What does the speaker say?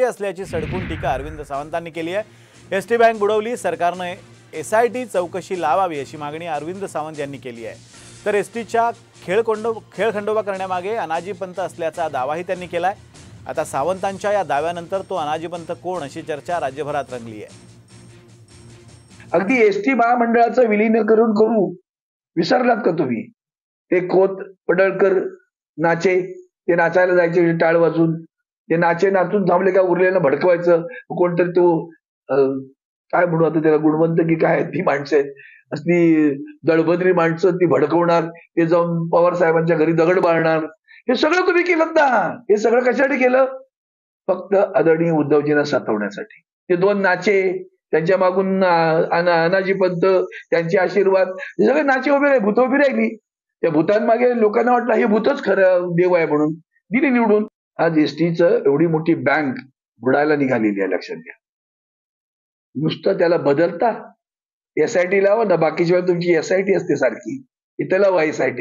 असल्याची सडकून टीका अरविंद सावंतांनी केली आहे। एसटी बँक बुडवली, सरकारने SIT चौकशी लावावी अशी मागणी अरविंद सावंत यांनी केली आहे। तर एसटीच्या खेळखंडोबा करण्यामागे अनाजी पंत असल्याचा दावाही त्यांनी केलाय। आता सावंतांच्या या दाव्यानंतर तो अनाजी पंत कोण अशी चर्चा राज्यभरात रंगली आहे। अगदी एसटी महामंडळाचं विलीनीकरण करू विसरलात का तुम्ही? ते खोत पडळकर नाचे, ते नाचायला जायचे टाळ वाजून, ते नाचे नाचून थांबले का उरलेलं भडकवायचं, कोणतरी तो काय म्हणू आता त्याला, गुणवंत की काय ती माणसं आहेत, असली दळभद्री माणसं ती भडकवणार, ते जाऊन पवार साहेबांच्या घरी दगड बाळणार, हे सगळं तुम्ही केलं ना। हे सगळं कशासाठी केलं? फक्त आदरणीय उद्धवजींना सतवण्यासाठी। ते दोन नाचे, त्यांच्या मागून अनाजी पंत, त्यांचे आशीर्वाद, हे सगळे नाचे उभे राहिले, भूत उभी राहिली। त्या भूतांमागे लोकांना वाटलं हे भूतच खरं देव आहे म्हणून दिली निवडून। आज एसटीचं एवढी मोठी बँक बुडायला निघालेली आहे, लक्षात घ्या। नुसतं त्याला बदलता SIT लावा ना, बाकीच्या वेळेला तुमची SIT असते सारखी, इथं लावा SIT।